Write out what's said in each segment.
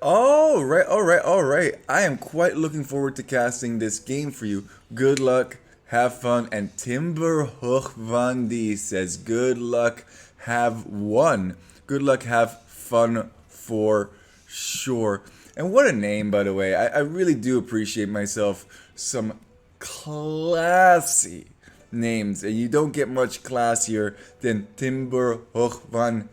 All right. I am quite looking forward to casting this game for you. Good luck, have fun, and Timbrhoggvandi says good luck, have one. Good luck, have fun for sure. And what a name, by the way. I really do appreciate myself some classy names, and you don't get much classier than Timbrhoggvandi.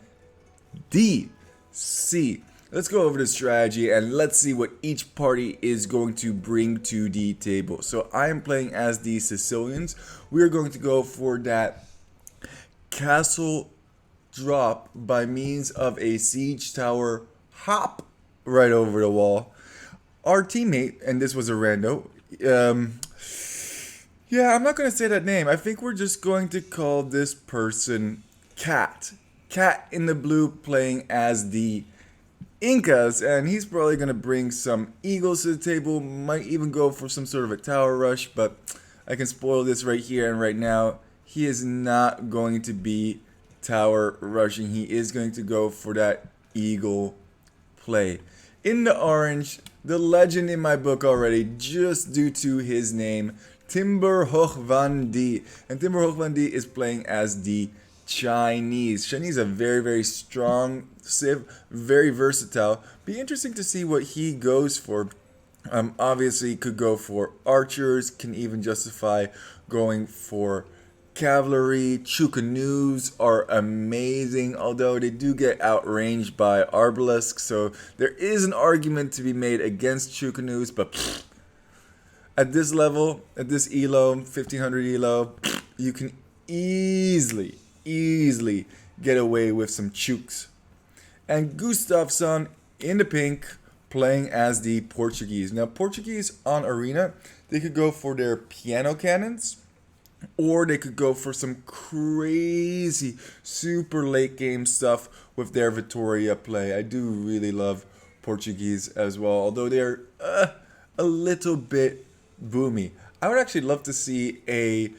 C. Let's go over the strategy and let's see what each party is going to bring to the table. So I am playing as the Sicilians. We are going to go for that castle drop by means of a siege tower hop right over the wall. Our teammate, and this was a rando, yeah, I'm not going to say that name. I think we're just going to call this person Cat. Cat in the blue playing as the Incas, and he's probably going to bring some eagles to the table, might even go for some sort of a tower rush, but I can spoil this right here and right now. He is not going to be tower rushing. He is going to go for that eagle play. In the orange, the legend in my book already, just due to his name, Timbrhoggvandi. And Timbrhoggvandi is playing as the Chinese. Chinese are very strong civ, very versatile. Be interesting to see what he goes for. Obviously, could go for archers, can even justify going for cavalry. Chucanoos are amazing, although they do get outranged by arbalasks, so there is an argument to be made against Chucanoos, but at this level, at this elo, 1500 elo, you can easily get away with some chooks. And Gustafsson in the pink playing as the Portuguese. Now, Portuguese on Arena, they could go for their piano cannons, or they could go for some crazy, super late game stuff with their Vittoria play. I do really love Portuguese as well, although they're a little bit boomy. I would actually love to see a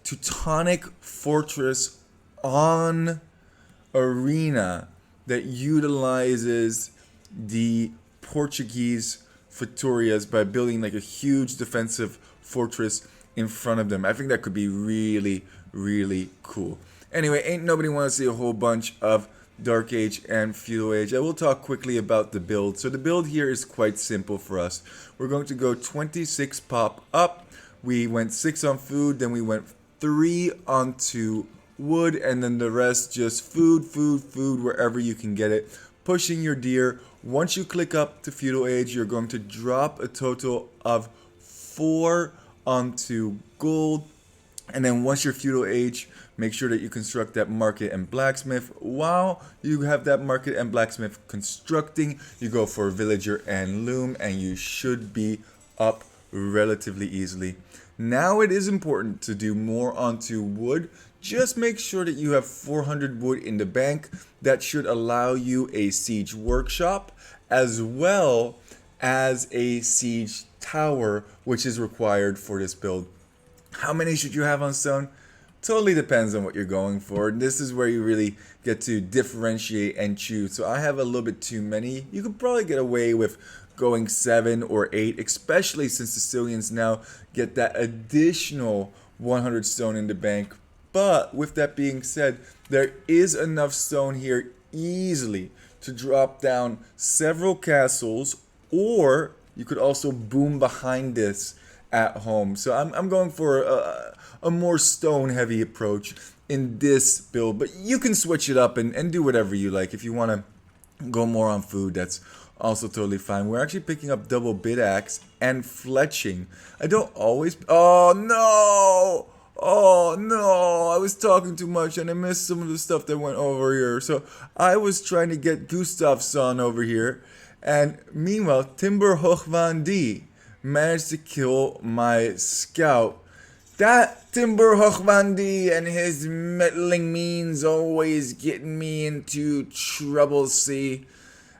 Teutonic fortress on Arena that utilizes the Portuguese Vittorias by building like a huge defensive fortress in front of them. I think that could be really cool. Anyway, ain't nobody want to see a whole bunch of Dark Age and Feudal Age. I will talk quickly about the build. So the build here is quite simple for us. We're going to go 26 pop up. We went 6 on food, then we went 3 onto wood, and then the rest just food wherever you can get it. Pushing your deer. Once you click up to Feudal Age, you're going to drop a total of 4 onto gold. And then once you're Feudal Age, make sure that you construct that market and blacksmith. While you have that market and blacksmith constructing, you go for villager and loom, and you should be up relatively easily. Now it is important to do more onto wood. Just make sure that you have 400 wood in the bank. That should allow you a siege workshop as well as a siege tower, which is required for this build. How many should you have on stone? Totally depends on what you're going for. This is where you really get to differentiate and choose. So I have a little bit too many. You could probably get away with going 7 or 8, especially since Sicilians now get that additional 100 stone in the bank. But with that being said, there is enough stone here easily to drop down several castles, or you could also boom behind this at home. So I'm going for a more stone heavy approach in this build, but you can switch it up and do whatever you like. If you want to go more on food, that's also totally fine. We're actually picking up double bit axe and fletching. I don't always... Oh no! Oh no, I was talking too much and I missed some of the stuff that went over here. So I was trying to get Gustafsson over here, and meanwhile Timbrhoggvandi managed to kill my scout. That Timbrhoggvandi and his meddling means always getting me into trouble, see.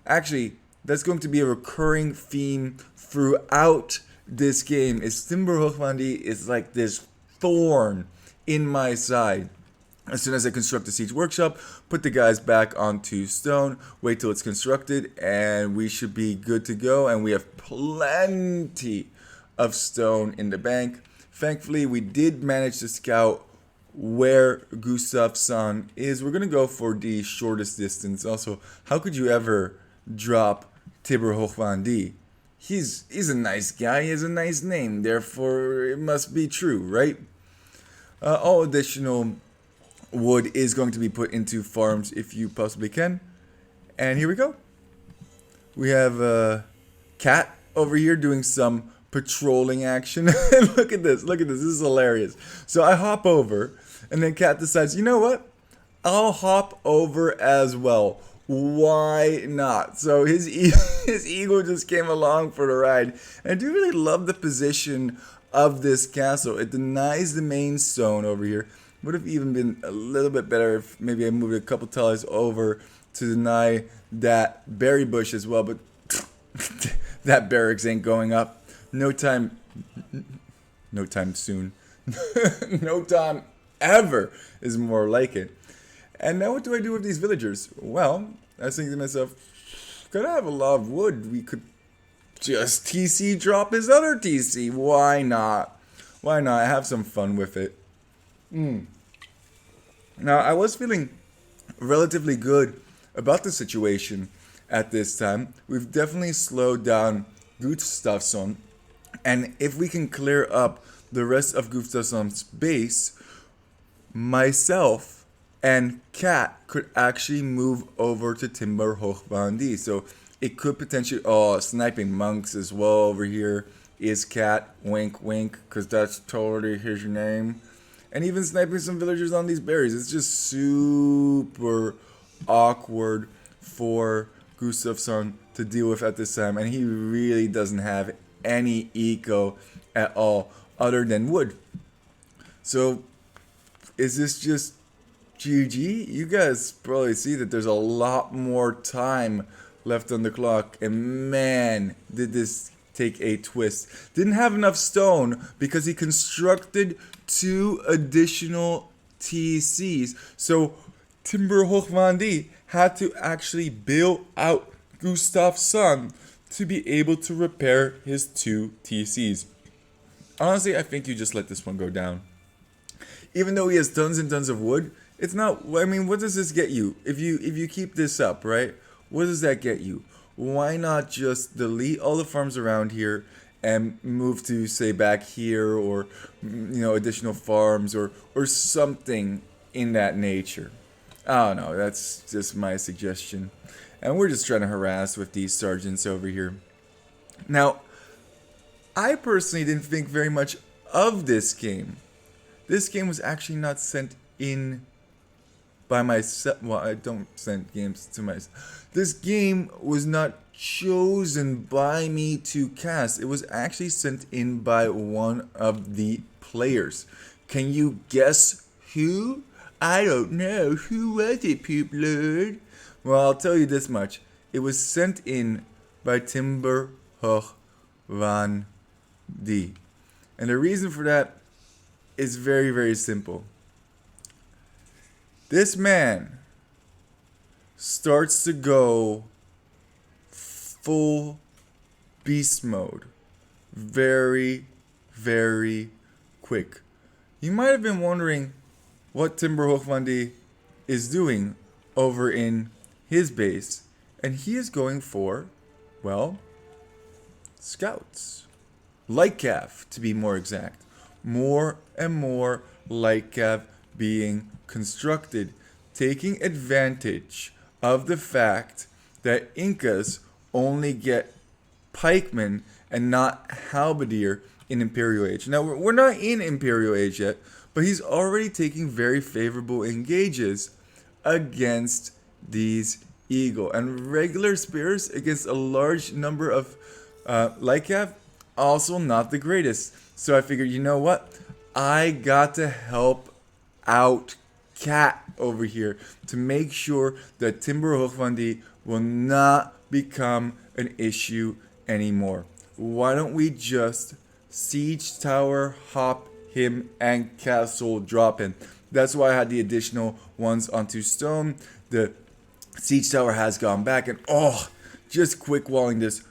Actually, that's going to be a recurring theme throughout this game. Is Timbrhoggvandi is like this thorn in my side. As soon as I construct the siege workshop, put the guys back onto stone, wait till it's constructed, and we should be good to go. And we have plenty of stone in the bank. Thankfully, we did manage to scout where Gustafsson is. We're going to go for the shortest distance. Also, how could you ever drop Timbrhoggvandi? He's a nice guy. He has a nice name. Therefore, it must be true, right? All additional wood is going to be put into farms if you possibly can. And here we go. We have a cat over here doing some patrolling action. Look at this. Look at this. This is hilarious. So I hop over, and then cat decides, you know what? I'll hop over as well. Why not? So his eagle just came along for the ride. And I do really love the position of this castle. It denies the main stone over here. Would have even been a little bit better if maybe I moved a couple tiles over to deny that berry bush as well. But that barracks ain't going up. No time soon. No time ever is more like it. And now what do I do with these villagers? Well, I was thinking to myself, could I have a lot of wood? We could just TC drop his other TC. Why not? Why not? Have some fun with it. Now, I was feeling relatively good about the situation at this time. We've definitely slowed down Gustafsson. And if we can clear up the rest of Gustafsson's base, myself and Cat could actually move over to Timbrhoggvandi. So it could potentially... Oh, sniping monks as well over here is Cat. Wink, wink, because that's totally his name. And even sniping some villagers on these berries. It's just super awkward for Gustafsson to deal with at this time. And he really doesn't have any eco at all other than wood. So is this just GG? You guys probably see that there's a lot more time left on the clock. And man, did this take a twist. Didn't have enough stone because he constructed 2 additional TCs. So Timbrhoggvandi had to actually build out Gustafsson to be able to repair his 2 TCs. Honestly, I think you just let this one go down. Even though he has tons and tons of wood, it's not... I mean, what does this get you? If you keep this up, right? What does that get you? Why not just delete all the farms around here and move to, say, back here, or, you know, additional farms, or something in that nature? I don't know. That's just my suggestion. And we're just trying to harass with these sergeants over here. Now, I personally didn't think very much of this game. This game was actually not sent in by myself. Well, I don't send games to myself. This game was not chosen by me to cast. It was actually sent in by one of the players. Can you guess who? I don't know. Who was it, Poop Lord? Well, I'll tell you this much. It was sent in by Timbrhoggvandi. And the reason for that is very, very simple. This man starts to go full beast mode very, very quick. You might have been wondering what Timbrhoggvandi is doing over in his base, and he is going for, well, scouts. Light cav, to be more exact. More and more light cav being constructed, taking advantage of the fact that Incas only get pikemen and not halberdier in Imperial Age. Now, we're not in Imperial Age yet, but he's already taking very favorable engages against these eagle. And regular spears against a large number of light cav, also not the greatest. So I figured, you know what? I got to help out Cat over here to make sure that Timbrhoggvandi will not become an issue anymore. Why don't we just siege tower hop him and castle drop him? That's why I had the additional ones onto stone. The siege tower has gone back, and oh, just quick walling this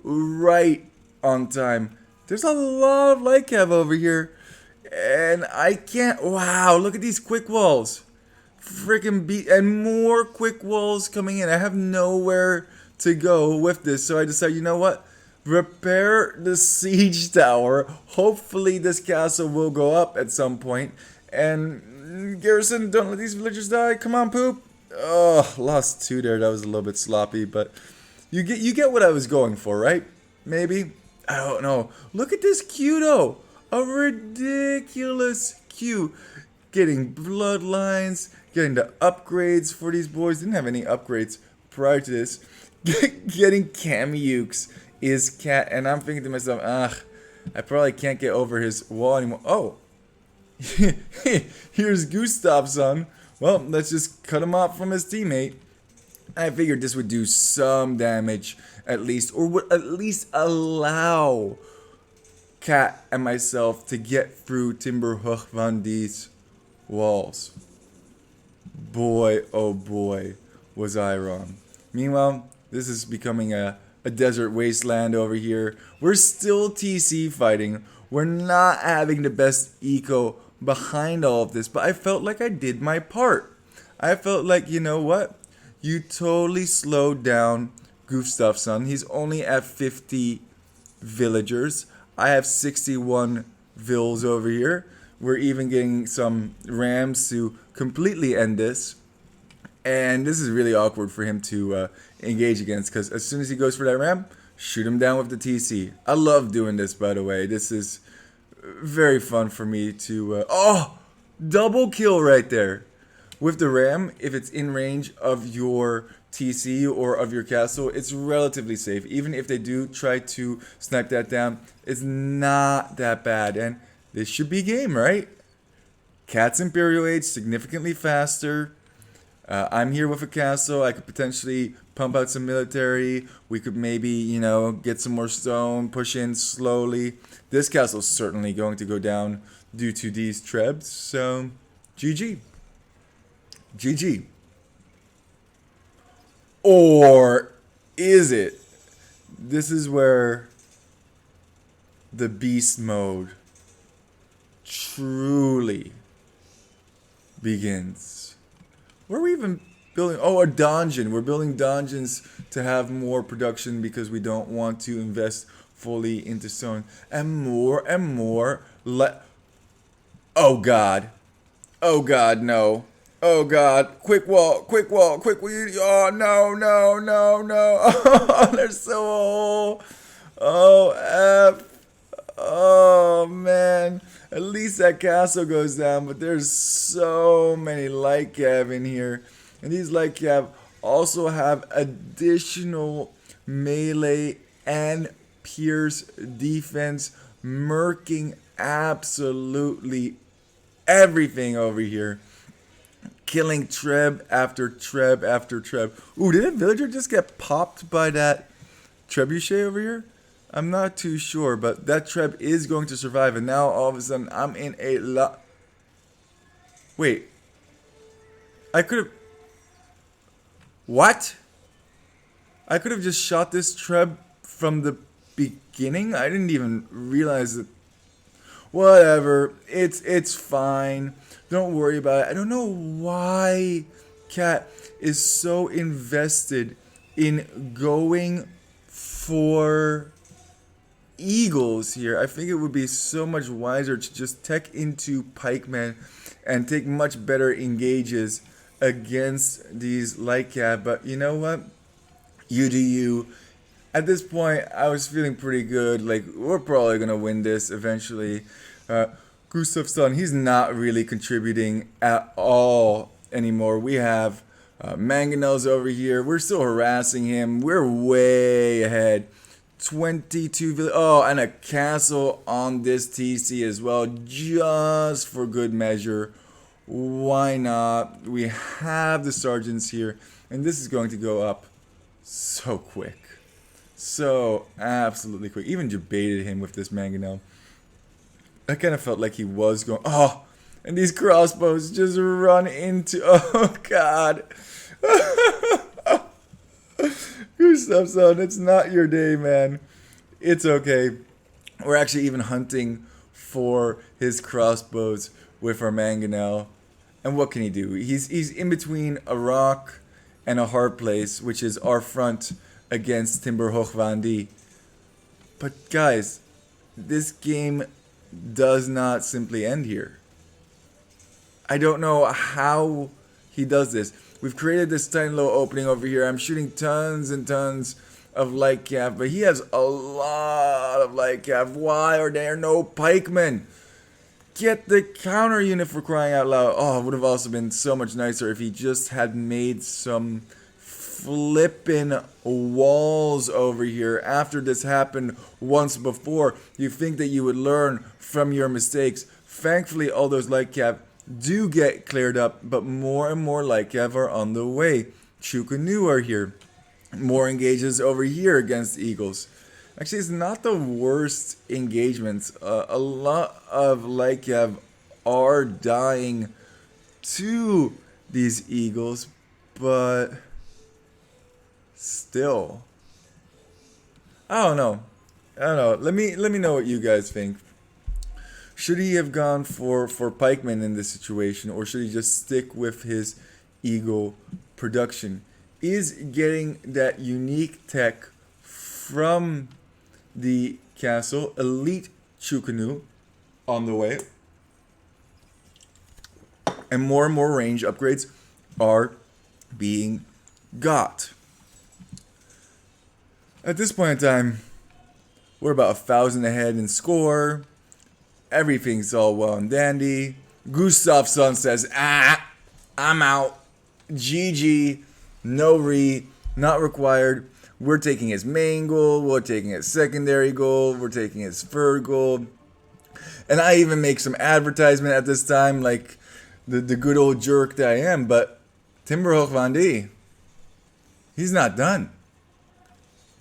right on time. There's a lot of light cav over here, and I can't. Wow, look at these quick walls. Freaking beat, and more quick walls coming in. I have nowhere to go with this, so I decided, you know what? Repair the siege tower. Hopefully this castle will go up at some point. And garrison, don't let these villagers die. Come on, poop. Oh, lost 2 there. That was a little bit sloppy, but you get what I was going for, right? Maybe? I don't know. Look at this queue though. A ridiculous queue. Getting bloodlines, getting the upgrades for these boys. Didn't have any upgrades prior to this. Getting Kamyukes is cat, and I'm thinking to myself, I probably can't get over his wall anymore. Oh, here's Gustavsson. Well, let's just cut him off from his teammate. I figured this would do some damage at least, or would at least allow Cat and myself to get through Timbrhoggvandi's walls. Boy, oh boy, was I wrong. Meanwhile, this is becoming a desert wasteland over here. We're still TC fighting. We're not having the best eco behind all of this, but I felt like I did my part. I felt like, you know what? You totally slowed down Gustafsson. He's only at 50 villagers. I have 61 vills over here. We're even getting some rams to completely end this. And this is really awkward for him to engage against, because as soon as he goes for that ram, shoot him down with the TC. I love doing this, by the way. This is very fun for me to... oh! Double kill right there. With the ram, if it's in range of your TC or of your castle, it's relatively safe. Even if they do try to snipe that down, it's not that bad. And this should be game, right? Cat's Imperial Age, significantly faster. I'm here with a castle. I could potentially pump out some military. We could maybe, you know, get some more stone, push in slowly. This castle is certainly going to go down due to these trebs. So, GG. GG. Or is it? This is where the beast mode truly begins. Where are we even building? Oh, a dungeon. We're building dungeons to have more production because we don't want to invest fully into stone. And more. Oh, God. Oh, God, no. Oh, God. Quick wall. Oh, no. Oh, they're so old. Oh, F. Oh, man. At least that castle goes down, but there's so many light cav in here. And these light cav also have additional melee and pierce defense, murking absolutely everything over here. Killing treb after treb after treb. Ooh, did a villager just get popped by that trebuchet over here? I'm not too sure, but that treb is going to survive, and now all of a sudden I'm in a lot. Wait. I could have... What? I could have just shot this treb from the beginning? I didn't even realize it. Whatever. It's fine. Don't worry about it. I don't know why Cat is so invested in going for eagles here. I think it would be so much wiser to just tech into pikemen and take much better engages against these light cav. But you know what? You do you. At this point, I was feeling pretty good. Like, we're probably gonna win this eventually. Gustafsson, he's not really contributing at all anymore. We have mangonels over here. We're still harassing him. We're way ahead. 22 villages. Oh, and a castle on this TC as well, just for good measure. Why not? We have the sergeants here, and this is going to go up so quick. So absolutely quick. Even debated him with this mangonel. I kind of felt like he was going... Oh, And these crossbows just run into... Oh, God. Gustafsson, it's not your day, man. It's okay. We're actually even hunting for his crossbows with our mangonel. And what can he do? He's in between a rock and a hard place, which is our front against Timbrhoggvandi. But guys, this game does not simply end here. I don't know how he does this. We've created this tiny little opening over here. I'm shooting tons and tons of light cav, but he has a lot of light cav. Why are there no pikemen? Get the counter unit, for crying out loud. Oh, it would have also been so much nicer if he just had made some flippin' walls over here after this happened once before. You think that you would learn from your mistakes. Thankfully, all those light cav do get cleared up, but more and more light cav are on the way. Chukanu are here. More engages over here against eagles. Actually, it's not the worst engagements. A lot of light cav are dying to these eagles, but still, I don't know. Let me know what you guys think. Should he have gone for pikemen in this situation, or should he just stick with his eagle production? Is getting that unique tech from the castle, elite Chukanu, on the way, and more range upgrades are being got. At this point in time, we're about 1,000 ahead in score. Everything's all well and dandy. Gustafsson says, I'm out. GG. No not required. We're taking his main goal. We're taking his secondary goal. We're taking his third goal. And I even make some advertisement at this time, like the good old jerk that I am. But Timbrhoggvandi, he's not done.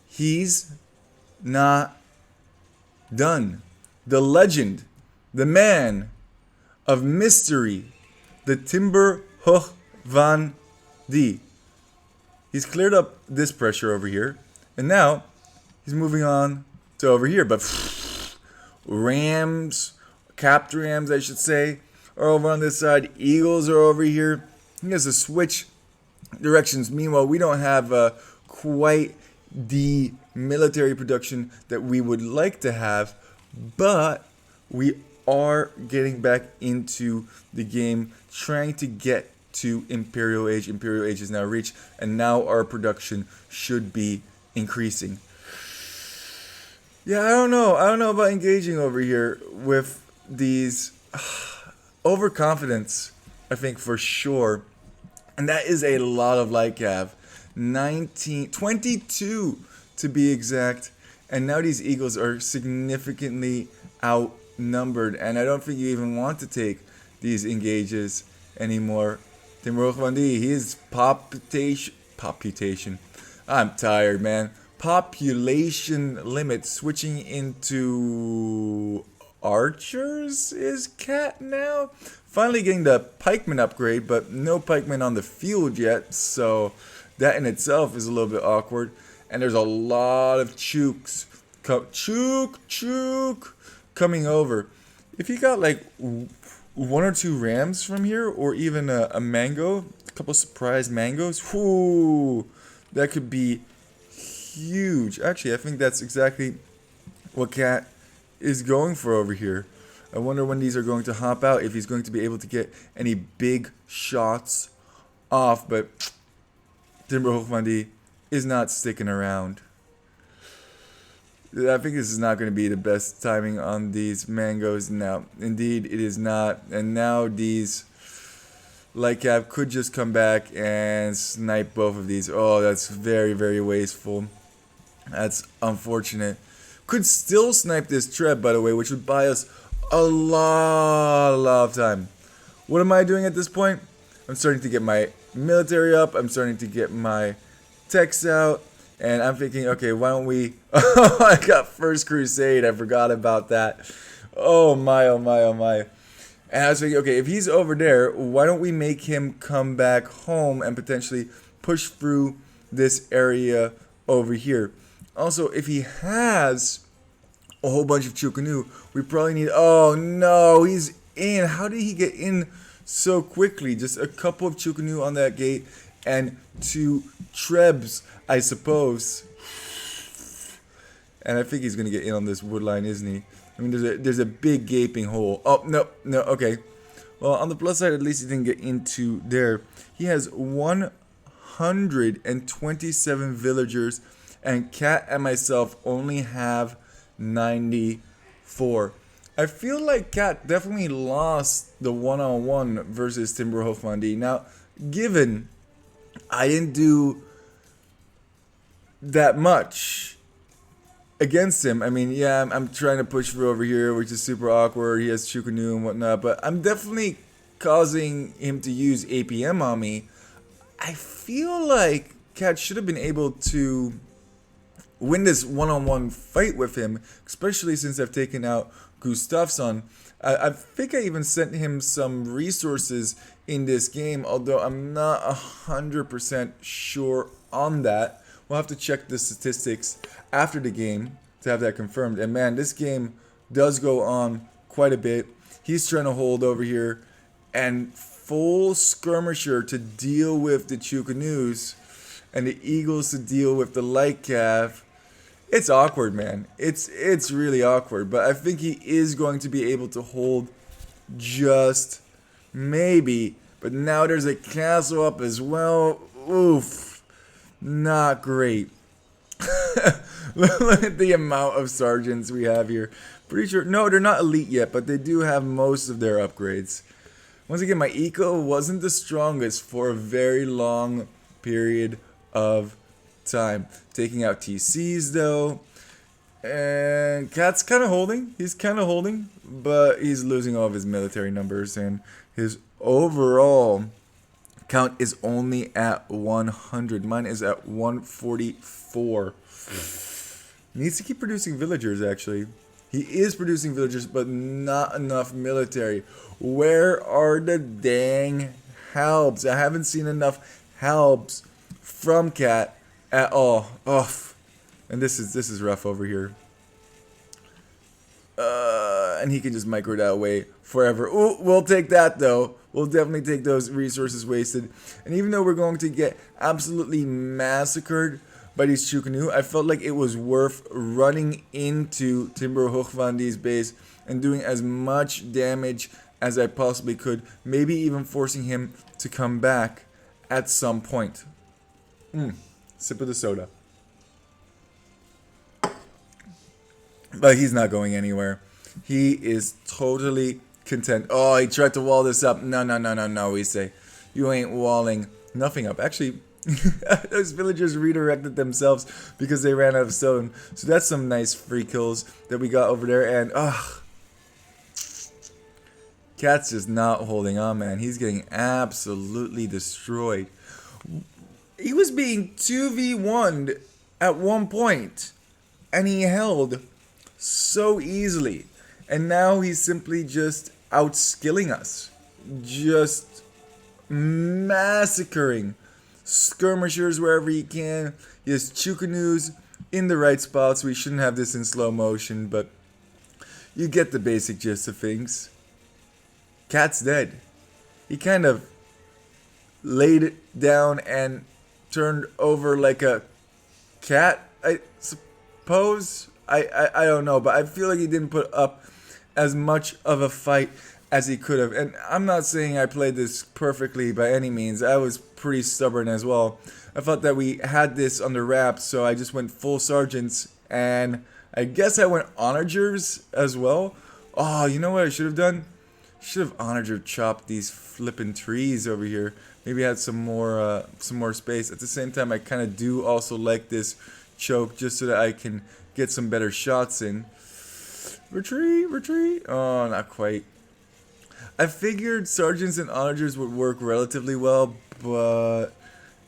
He's not done. The legend, the man of mystery, the Timbrhoggvandi. He's cleared up this pressure over here, and now he's moving on to over here. But rams, capped rams, I should say, are over on this side. Eagles are over here. He has to switch directions. Meanwhile, we don't have quite the military production that we would like to have, but we are getting back into the game, trying to get to Imperial Age. Imperial Age is now reached, and now our production should be increasing. Yeah, I don't know about engaging over here with these overconfidence, I think, for sure. And that is a lot of light cav. 22 to be exact. And now these eagles are significantly outnumbered, and I don't think you even want to take these engages anymore. Timbrhoggvandi, his population. I'm tired, man. Population limit switching into archers is cat now. Finally getting the pikeman upgrade, but no pikemen on the field yet, so that in itself is a little bit awkward. And there's a lot of chooks coming over. If you got like 1 or 2 rams from here, or even a mango, a couple surprise mangoes, whoo, that could be huge. Actually, I think that's exactly what Cat is going for over here. I wonder when these are going to hop out, if he's going to be able to get any big shots off, but Timbrhoggvandi is not sticking around. I think this is not going to be the best timing on these mangoes now. Indeed, it is not. And now these light cav could just come back and snipe both of these. Oh, that's very, very wasteful. That's unfortunate. Could still snipe this treb, by the way, which would buy us a lot of time. What am I doing at this point? I'm starting to get my military up. I'm starting to get my techs out. And I'm thinking, okay, why don't we... Oh, I got First Crusade. I forgot about that. Oh my, oh my, oh my. And I was thinking, okay, if he's over there, why don't we make him come back home and potentially push through this area over here? Also, if he has a whole bunch of Chukanu, we probably need... Oh, no, he's in. How did he get in so quickly? Just a couple of Chukanu on that gate and 2 Trebs, I suppose. And I think he's going to get in on this wood line, isn't he? I mean, there's a big gaping hole. Oh, no, okay. Well, on the plus side, at least he didn't get into there. He has 127 villagers, and Cat and myself only have 94. I feel like Cat definitely lost the one-on-one versus Timbrhoggvandi. Now, given I didn't do that much against him. I mean, yeah, I'm trying to push through over here, which is super awkward. He has Chukanu and whatnot, but I'm definitely causing him to use APM on me. I feel like Cat should have been able to win this one-on-one fight with him, especially since I've taken out Gustafsson. I think I even sent him some resources in this game, although I'm not 100% sure on that. We'll have to check the statistics after the game to have that confirmed. And man, this game does go on quite a bit. He's trying to hold over here, and full skirmisher to deal with the Chukanus, and the Eagles to deal with the light calf. It's awkward, man. It's really awkward. But I think he is going to be able to hold just maybe. But now there's a castle up as well. Oof. Not great. Look at the amount of sergeants we have here. Pretty sure, no, they're not elite yet, but they do have most of their upgrades. Once again, my eco wasn't the strongest for a very long period of time. Taking out TCs though. And Cat's kind of holding. He's kind of holding, but he's losing all of his military numbers, and his overall count is only at 100. Mine is at 144. Needs to keep producing villagers, actually. He is producing villagers, but not enough military. Where are the dang helps? I haven't seen enough helps from Cat at all. Oh, and this is rough over here. And he can just micro that away forever. Ooh, we'll take that though. We'll definitely take those resources wasted. And even though we're going to get absolutely massacred by these Chukanu, I felt like it was worth running into Timbrhoggvandi's base and doing as much damage as I possibly could. Maybe even forcing him to come back at some point. Sip of the soda. But he's not going anywhere. He is totally content. Oh, he tried to wall this up. No, we say. You ain't walling nothing up. Actually, those villagers redirected themselves because they ran out of stone. So that's some nice free kills that we got over there. And, Cat's just not holding on, man. He's getting absolutely destroyed. He was being 2v1'd at one point, and he held so easily. And now he's simply just outskilling us. Just massacring skirmishers wherever he can. He has Chukanus in the right spots. We shouldn't have this in slow motion, but you get the basic gist of things. Cat's dead. He kind of laid it down and turned over like a cat, I suppose. I don't know, but I feel like he didn't put up as much of a fight as he could have. And I'm not saying I played this perfectly by any means. I was pretty stubborn as well. I thought that we had this under wraps, so I just went full sergeants, and I guess I went onagers as well. Oh, you know what I should have done? Should have onager chopped these flippin' trees over here. Maybe had some more space. At the same time, I kind of do also like this choke just so that I can get some better shots in. Retreat. Oh, not quite. I figured sergeants and onagers would work relatively well, but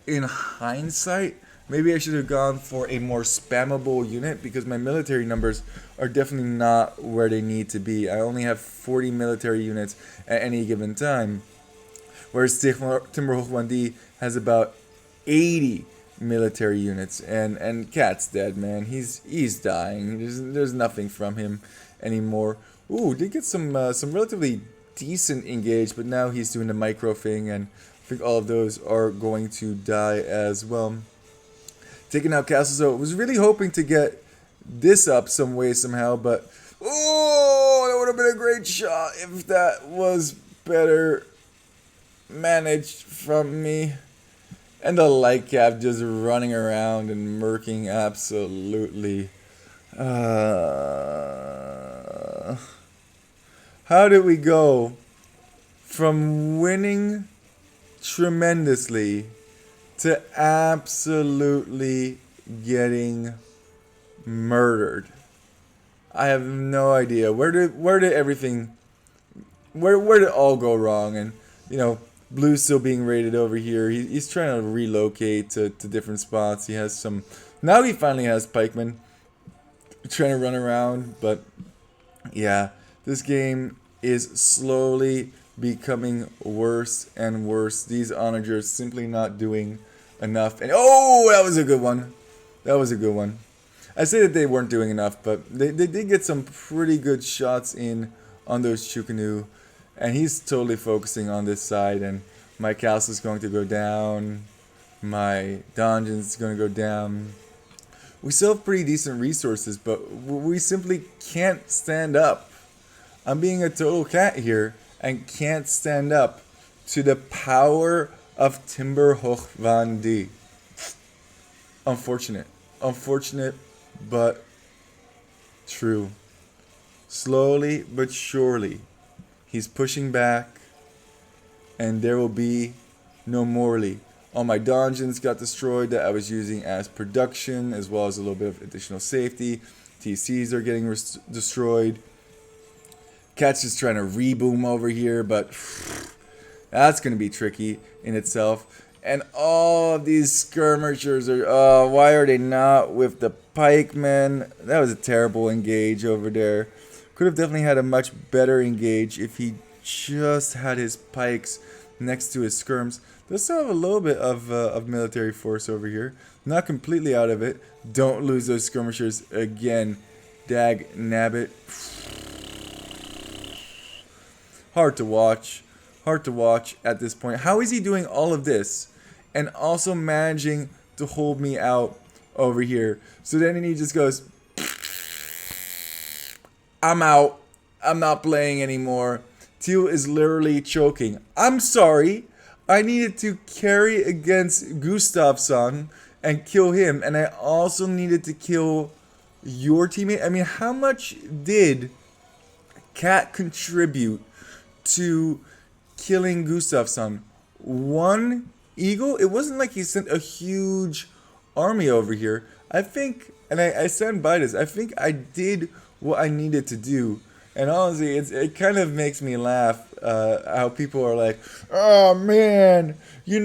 in hindsight, Maybe I should have gone for a more spammable unit because my military numbers are definitely not where they need to be. I only have 40 military units at any given time, whereas Timbrhoggvandi has about 80 military units, and Cat's dead, man. He's dying. There's nothing from him anymore. Ooh, did get some relatively decent engage, but now he's doing the micro thing, and I think all of those are going to die as well. Taking out castles, so I was really hoping to get this up some way somehow, but oh, that would have been a great shot if that was better managed from me. And the light cap just running around and murking absolutely. How did we go from winning tremendously to absolutely getting murdered? I have no idea. Where did everything where did it all go wrong? And Blue's still being raided over here. He's trying to relocate to different spots. He has some. Now he finally has pikemen trying to run around. But yeah, this game is slowly becoming worse and worse. These onagers simply not doing enough. And oh, that was a good one. That was a good one. I say that they weren't doing enough, but they did get some pretty good shots in on those Chukanu. And he's totally focusing on this side, and my castle is going to go down. My dungeon is going to go down. We still have pretty decent resources, but we simply can't stand up. I'm being a total cat here and can't stand up to the power of Timbrhoggvandi. Unfortunate. Unfortunate, but true. Slowly but surely, he's pushing back, and there will be no morely. All my dungeons got destroyed that I was using as production, as well as a little bit of additional safety. TCs are getting destroyed. Cat's just trying to reboom over here, but that's going to be tricky in itself. And all of these skirmishers are, why are they not with the pikemen? That was a terrible engage over there. Could have definitely had a much better engage if he just had his pikes next to his skirms. They still have a little bit of military force over here. Not completely out of it. Don't lose those skirmishers again. Dag nabbit. Hard to watch. Hard to watch at this point. How is he doing all of this and also managing to hold me out over here? So then he just goes, I'm out. I'm not playing anymore. Teal is literally choking. I'm sorry. I needed to carry against Gustafsson and kill him. And I also needed to kill your teammate. I mean, how much did Cat contribute to killing Gustafsson? One eagle? It wasn't like he sent a huge army over here. I think, and I stand by this, I think I did what I needed to do. And honestly, it kind of makes me laugh how people are like, oh man, you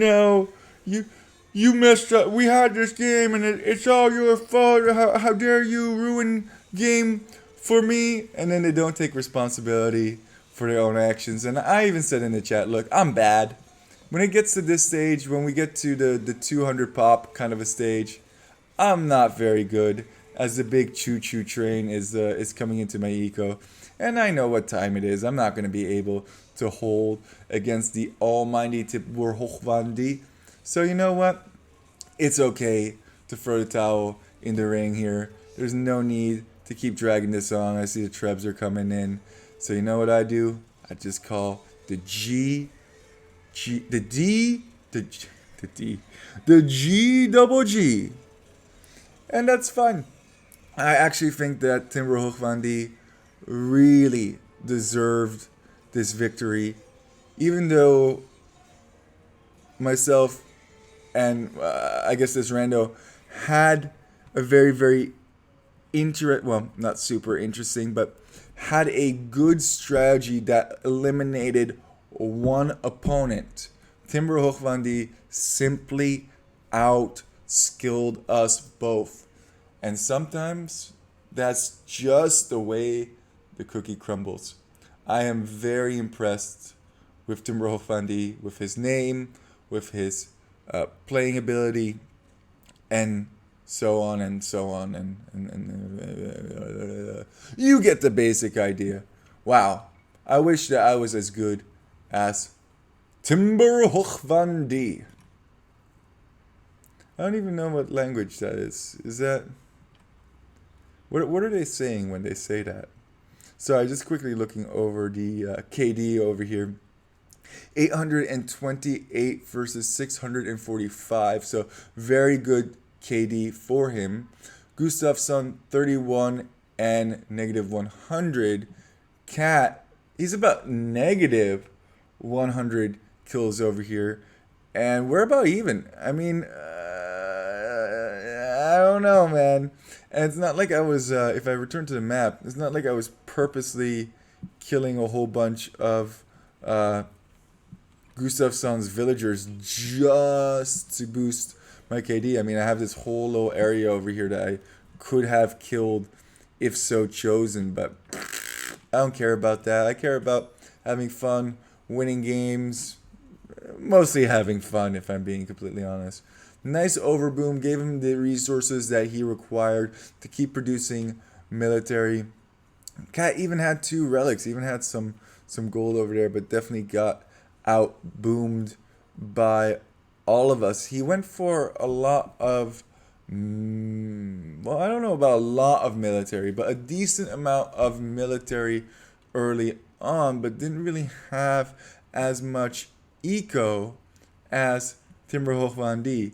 messed up. We had this game and it's all your fault. How dare you ruin game for me? And then they don't take responsibility for their own actions. And I even said in the chat, look, I'm bad. When it gets to this stage, when we get to the 200 pop kind of a stage, I'm not very good, as the big choo-choo train is coming into my eco. And I know what time it is. I'm not going to be able to hold against the almighty Timbrhoggvandi. So you know what? It's okay to throw the towel in the ring here. There's no need to keep dragging this on. I see the trebs are coming in. So you know what I do? I just call the G double G. And that's fine. I actually think that Timbrhoggvandi really deserved this victory, even though myself and I guess this rando had a very, very well, not super interesting, but had a good strategy that eliminated one opponent. Timbrhoggvandi simply out skilled us both. And sometimes that's just the way the cookie crumbles. I am very impressed with Timbrhoggvandi, with his name, with his playing ability, and so on and so on. And you get the basic idea. Wow. I wish that I was as good as Timbrhoggvandi. I don't even know what language that is. Is that... What are they saying when they say that? So I just quickly looking over the KD over here. 828 versus 645. So very good KD for him. Gustafsson 31 and negative 100. Cat, he's about negative 100 kills over here. And we're about even. I mean, I don't know, man. And it's not like I was, if I return to the map, it's not like I was purposely killing a whole bunch of Gustafsson's villagers just to boost my KD. I mean, I have this whole little area over here that I could have killed if so chosen, but I don't care about that. I care about having fun, winning games, mostly having fun, if I'm being completely honest. Nice overboom, gave him the resources that he required to keep producing military. Cat even had 2 relics, even had some gold over there, but definitely got out-boomed by all of us. He went for a lot of, well, I don't know about a lot of military, but a decent amount of military early on, but didn't really have as much eco as Timbrhoggvandi.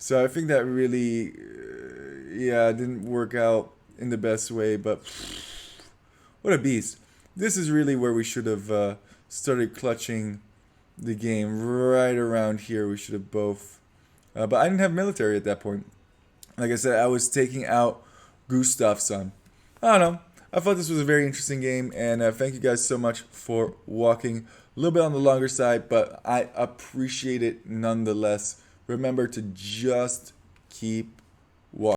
So I think that really, didn't work out in the best way, but what a beast. This is really where we should have started clutching the game right around here. We should have both. But I didn't have military at that point. Like I said, I was taking out Gustafsson. I don't know. I thought this was a very interesting game, and thank you guys so much for walking. A little bit on the longer side, but I appreciate it nonetheless. Remember to just keep walking.